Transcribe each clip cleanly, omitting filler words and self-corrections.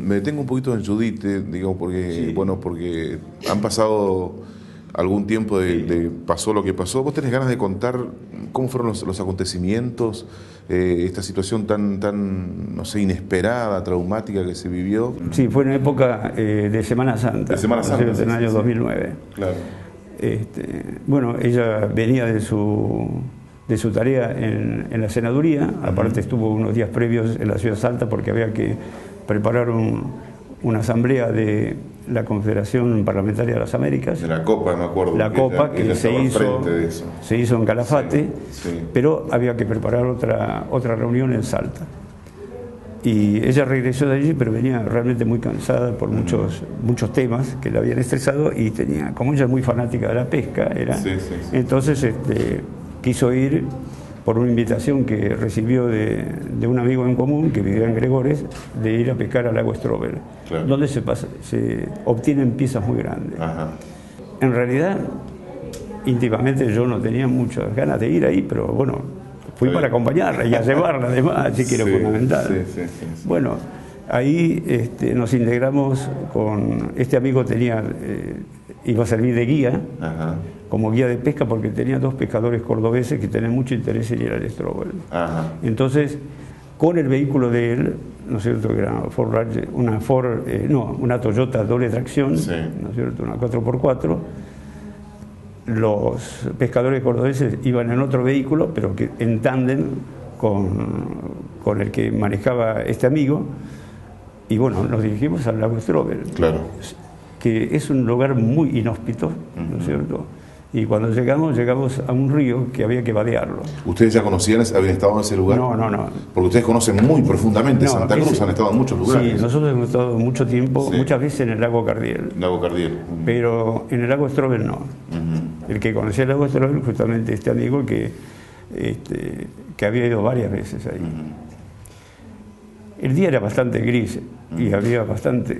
Me detengo un poquito en Judith, digo, porque, Sí. bueno, porque han pasado algún tiempo pasó lo que pasó. ¿Vos tenés ganas de contar cómo fueron los acontecimientos, esta situación tan, no sé, inesperada, traumática que se vivió? Sí, fue en época de Semana Santa. De Semana Santa, En el año 2009. Claro. Bueno, ella venía de su tarea en la senaduría, aparte estuvo unos días previos en la ciudad de Salta porque había que preparar una asamblea de la Confederación Parlamentaria de las Américas. De la Copa, me acuerdo. La Copa que se hizo en Calafate, sí. pero había que preparar otra reunión en Salta. Y ella regresó de allí, pero venía realmente muy cansada por muchos temas que la habían estresado y tenía, como ella es muy fanática de la pesca, entonces quiso ir por una invitación que recibió de un amigo en común que vivía en Gregores, de ir a pescar al lago Strobel, claro, donde se obtienen piezas muy grandes. Ajá. En realidad, íntimamente yo no tenía muchas ganas de ir ahí, pero bueno, fui para acompañarla y a llevarla además, así que era fundamental. Sí. Bueno, ahí nos integramos con... Este amigo iba a servir de guía, Ajá, como guía de pesca, porque tenía dos pescadores cordobeses que tenían mucho interés en ir al Strobel. ajá. Entonces, con el vehículo de él, ¿no es cierto?, que era una Toyota doble tracción, Sí. ¿no es cierto?, una 4x4, los pescadores cordobeses iban en otro vehículo, pero que en tándem con el que manejaba este amigo, y bueno, nos dirigimos al lago Strobel, Claro. que es un lugar muy inhóspito, ¿no es cierto? Y cuando llegamos a un río que había que vadearlo. ¿Ustedes ya conocían, habían estado en ese lugar? No. Porque ustedes conocen muy profundamente Santa Cruz, han estado en muchos lugares. Sí, nosotros hemos estado mucho tiempo, Sí. muchas veces en el lago Cardiel. Lago Cardiel. Pero en el lago Strobel no. El que conocía el lago Strobel, justamente este amigo que había ido varias veces ahí. El día era bastante gris y había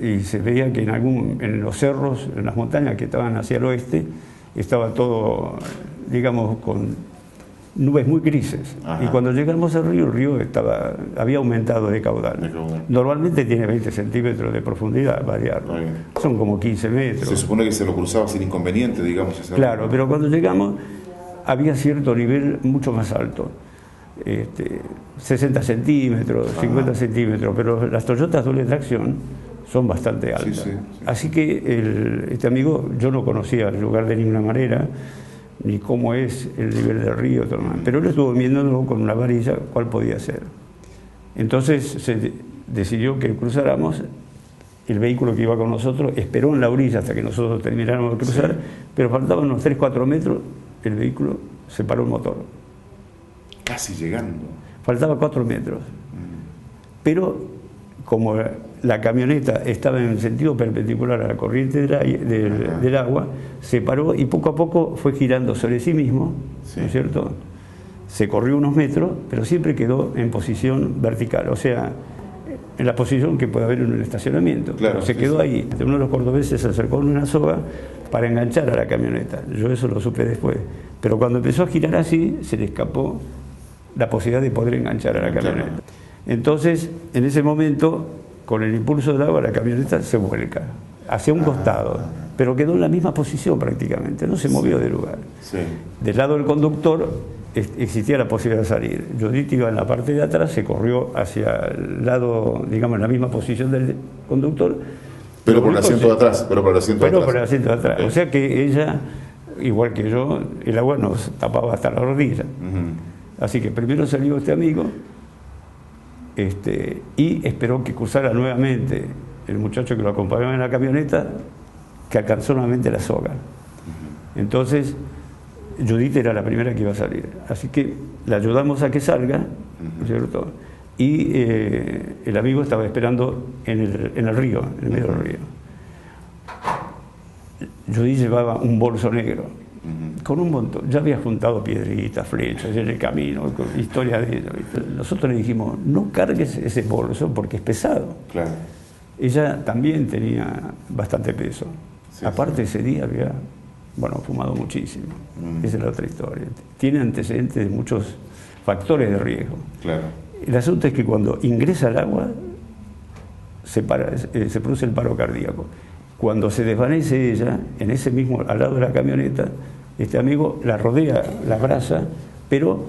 y se veía que en los cerros, en las montañas que estaban hacia el oeste, estaba todo, digamos, con nubes muy grises. Ajá. Y cuando llegamos al río, el río había aumentado de caudal. Normalmente tiene 20 centímetros de profundidad, variarlo. Son como 15 metros. Se supone que se lo cruzaba sin inconveniente, digamos. Claro, pero cuando llegamos había cierto nivel mucho más alto. 60 centímetros, 50 centímetros, pero las Toyotas doble tracción son bastante altas. Sí. Así que este amigo, yo no conocía el lugar de ninguna manera, ni cómo es el nivel del río, pero él estuvo viéndolo con una varilla cuál podía ser. Entonces se decidió que cruzáramos. El vehículo que iba con nosotros esperó en la orilla hasta que nosotros termináramos de cruzar, pero faltaban unos 3-4 metros, el vehículo se paró el motor. Casi llegando. Faltaba 4 metros. Pero como la camioneta estaba en sentido perpendicular a la corriente del agua, se paró y poco a poco fue girando sobre sí mismo, ¿no es cierto? Se corrió unos metros, pero siempre quedó en posición vertical, o sea, en la posición que puede haber en un estacionamiento. Claro, se quedó ahí. Uno de los cordobeses se acercó con una soga para enganchar a la camioneta. Yo eso lo supe después. Pero cuando empezó a girar así, se le escapó la posibilidad de poder enganchar a la camioneta. Entonces, en ese momento, con el impulso del agua, la camioneta se vuelca hacia un costado, pero quedó en la misma posición prácticamente, no se movió del lugar. Del lado del conductor existía la posibilidad de salir. Judith iba en la parte de atrás, se corrió hacia el lado, digamos, en la misma posición del conductor. Pero por el asiento de atrás. Pero por el asiento de atrás. O sea que ella, igual que yo, el agua nos tapaba hasta la rodilla. Así que primero salió este amigo y esperó que cruzara nuevamente el muchacho que lo acompañaba en la camioneta, que alcanzó nuevamente la soga. Entonces, Judith era la primera que iba a salir. Así que la ayudamos a que salga, ¿no es cierto? Y el amigo estaba esperando en el río, en el medio del río. Judith llevaba un bolso negro, con un montón. Ya había juntado piedritas, flechas en el camino, con historia de ella. Nosotros le dijimos, no cargues ese bolso porque es pesado. Claro. Ella también tenía bastante peso. Aparte ese día había, fumado muchísimo. Esa es la otra historia. Tiene antecedentes de muchos factores de riesgo. Claro. El asunto es que cuando ingresa al agua, se produce el paro cardíaco. Cuando se desvanece ella, en ese mismo, al lado de la camioneta, este amigo la rodea, la abraza, pero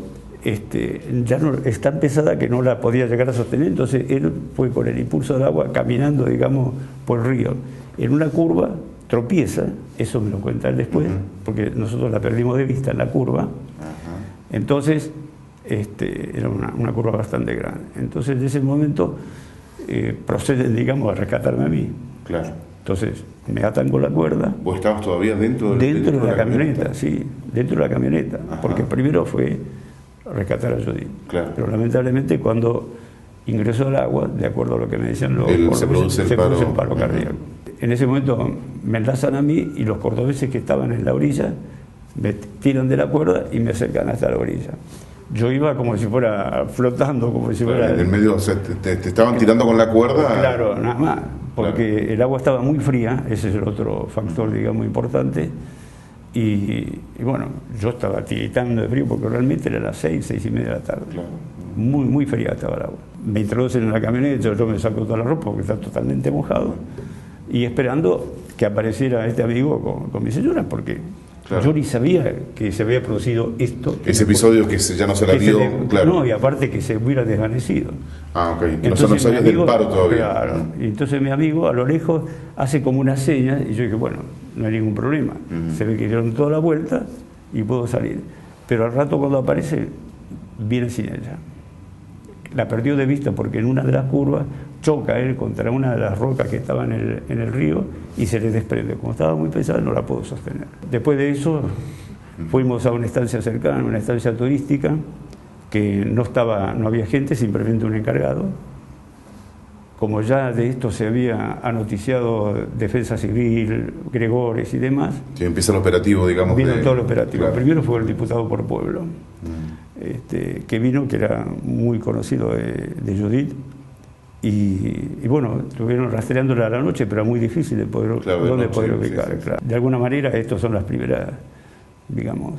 ya no, es tan pesada que no la podía llegar a sostener, entonces él fue con el impulso del agua caminando, digamos, por el río. En una curva tropieza, eso me lo cuenta él después, porque nosotros la perdimos de vista en la curva. Entonces, era una curva bastante grande. Entonces, en ese momento, proceden, digamos, a rescatarme a mí. Claro. Entonces, me atan con la cuerda. ¿Vos estabas todavía dentro de la camioneta? Sí, dentro de la camioneta. Porque primero fue rescatar a Judith. Claro. Pero lamentablemente cuando ingresó al agua, de acuerdo a lo que me decían los cordobeses, se produce el paro cardíaco. En ese momento me enlazan a mí y los cordobeses que estaban en la orilla me tiran de la cuerda y me acercan hasta la orilla. Yo iba como si fuera flotando, como si fuera... En el medio, o sea, te estaban tirando con la cuerda... Claro, nada más, porque el agua estaba muy fría, ese es el otro factor, digamos, importante, y bueno, yo estaba tiritando de frío porque realmente era las 6:30 de la tarde. Claro. Muy, muy fría estaba el agua. Me introducen en la camioneta, yo me saco toda la ropa porque está totalmente mojado, y esperando que apareciera este amigo con mi señora, porque... Claro. Yo ni sabía que se había producido esto. Ese episodio que ya no se la vio, claro. No, y aparte que se hubiera desvanecido. Ah, ok. Entonces, no sabías del paro todavía. Claro. Y entonces mi amigo a lo lejos hace como una seña y yo dije, bueno, no hay ningún problema. Se ve que dieron toda la vuelta y puedo salir. Pero al rato cuando aparece, viene sin ella. La perdió de vista porque en una de las curvas choca él contra una de las rocas que estaba en el río y se le desprende. Como estaba muy pesada, no la pudo sostener. Después de eso, fuimos a una estancia cercana, una estancia turística, que no había gente, simplemente un encargado. Como ya de esto se había anoticiado Defensa Civil, Gregores y demás. Sí, empieza el operativo, digamos. Vino todo el operativo. Claro. Primero fue el diputado por pueblo, que vino, que era muy conocido de Judith. Y bueno, estuvieron rastreándola a la noche, pero muy difícil de poder, poder ubicar. Sí, sí. Claro. De alguna manera, estos son las primeras, digamos,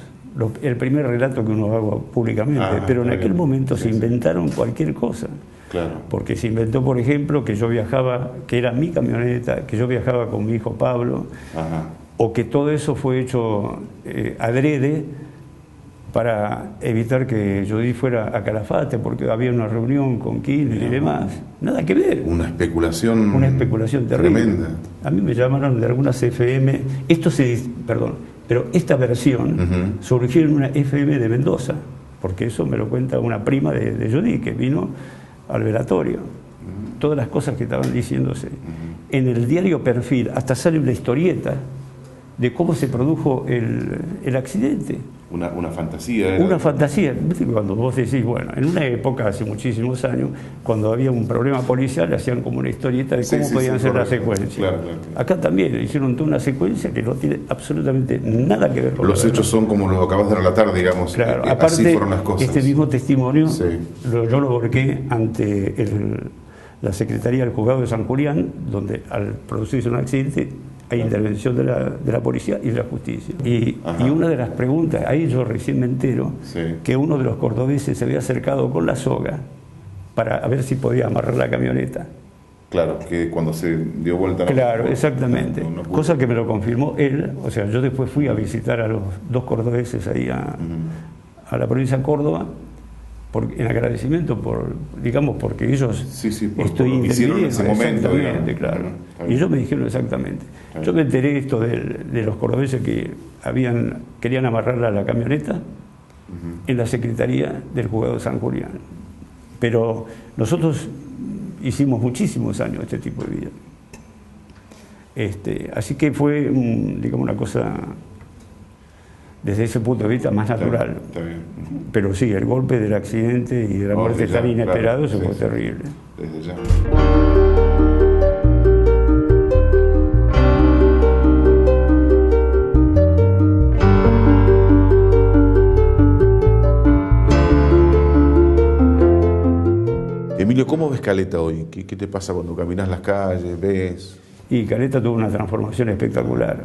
el primer relato que uno haga públicamente, pero en aquel momento se inventaron cualquier cosa. Claro. Porque se inventó, por ejemplo, que yo viajaba, que era mi camioneta, que yo viajaba con mi hijo Pablo, o que todo eso fue hecho adrede para evitar que Judith fuera a Calafate, porque había una reunión con Kirchner y demás. Nada que ver. Una especulación terrible. Tremenda. A mí me llamaron de algunas FM, pero esta versión surgió en una FM de Mendoza, porque eso me lo cuenta una prima de Judith, que vino al velatorio. Todas las cosas que estaban diciéndose. En el diario Perfil hasta sale una historieta de cómo se produjo el accidente. Una fantasía. Una fantasía. Cuando vos decís, bueno, en una época, hace muchísimos años, cuando había un problema policial, le hacían como una historieta de cómo podían ser las secuencias. Claro. Acá también hicieron toda una secuencia que no tiene absolutamente nada que ver con los hechos. Son como los acabas de relatar, digamos. Claro, aparte, así fueron las cosas. Este mismo testimonio yo lo volqué ante la Secretaría del Juzgado de San Julián, donde al producirse un accidente hay intervención de la policía y de la justicia. Y una de las preguntas, ahí yo recién me entero, que uno de los cordobeses se había acercado con la soga para ver si podía amarrar la camioneta. Claro, que cuando se dio vuelta... Claro, exactamente. Cosa que me lo confirmó él. O sea, yo después fui a visitar a los dos cordobeses ahí a la provincia de Córdoba, en agradecimiento porque ellos por lo que hicieron en ese momento, claro. Y ellos me dijeron exactamente. Yo me enteré esto de los cordobeses que querían amarrarla a la camioneta en la Secretaría del Juzgado de San Julián. Pero nosotros hicimos muchísimos años este tipo de vida. Así que fue, digamos, una cosa desde ese punto de vista más natural. Está bien. Pero sí, el golpe del accidente y de la muerte tan inesperado, eso fue terrible. Desde ya. Emilio, ¿cómo ves Caleta hoy? ¿Qué te pasa cuando caminas las calles, ves? Y Caleta tuvo una transformación espectacular.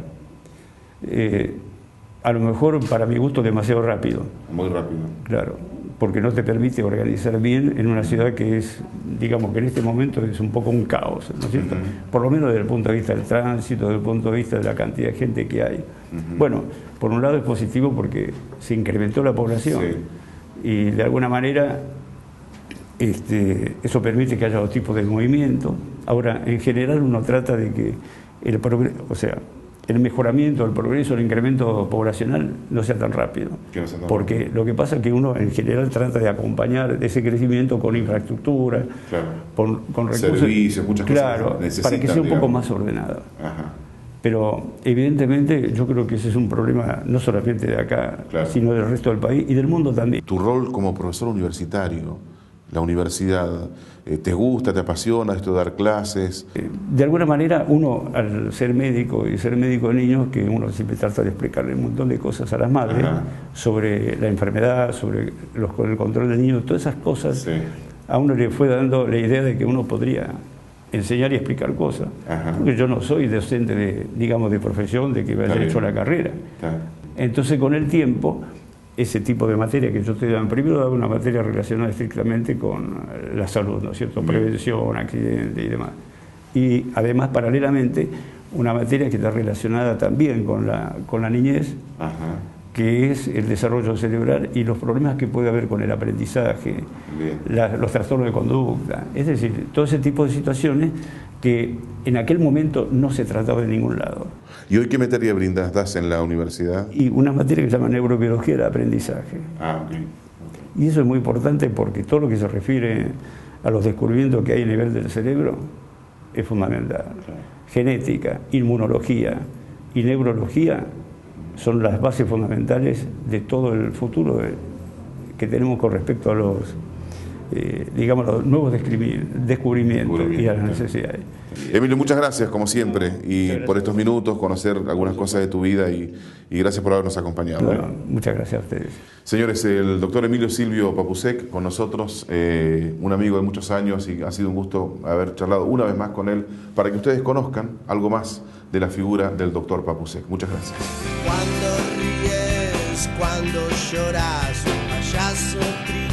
A lo mejor para mi gusto demasiado rápido. Muy rápido. Claro, porque no te permite organizar bien en una ciudad que es, digamos que en este momento es un poco un caos, ¿no es cierto? Por lo menos desde el punto de vista del tránsito, desde el punto de vista de la cantidad de gente que hay. Bueno, por un lado es positivo porque se incrementó la población y de alguna manera eso permite que haya otro tipo de movimiento. Ahora, en general uno trata de que el mejoramiento, el progreso, el incremento poblacional no sea tan rápido. Porque lo que pasa es que uno en general trata de acompañar ese crecimiento con infraestructura, con recursos, servicios, muchas cosas para que sea un poco más ordenado. Pero evidentemente yo creo que ese es un problema no solamente de acá, sino del resto del país y del mundo también. Tu rol como profesor universitario, la universidad, ¿te gusta, te apasiona esto de dar clases? De alguna manera uno, al ser médico y ser médico de niños, que uno siempre trata de explicarle un montón de cosas a las madres sobre la enfermedad, sobre el control del niño, todas esas cosas, a uno le fue dando la idea de que uno podría enseñar y explicar cosas. Porque yo no soy docente de profesión, de que me haya hecho la carrera. Entonces con el tiempo, ese tipo de materia que yo estoy dando, primero daba una materia relacionada estrictamente con la salud, ¿no es cierto? Prevención, accidentes y demás. Y además, paralelamente, una materia que está relacionada también con la niñez, que es el desarrollo cerebral y los problemas que puede haber con el aprendizaje, los trastornos de conducta, es decir, todo ese tipo de situaciones que en aquel momento no se trataba de ningún lado. ¿Y hoy qué materia das en la universidad? Y una materia que se llama neurobiología del aprendizaje. Y eso es muy importante porque todo lo que se refiere a los descubrimientos que hay a nivel del cerebro es fundamental. Genética, inmunología y neurología son las bases fundamentales de todo el futuro que tenemos con respecto a los, los nuevos descubrimientos y a las necesidades. Emilio, muchas gracias, como siempre, y por estos minutos, conocer algunas cosas de tu vida y gracias por habernos acompañado. Bueno, muchas gracias a ustedes. Señores, el doctor Emilio Silvio Papusek con nosotros, un amigo de muchos años, y ha sido un gusto haber charlado una vez más con él para que ustedes conozcan algo más de la figura del doctor Papusek. Muchas gracias. Cuando ríes, cuando lloras, un payaso triste.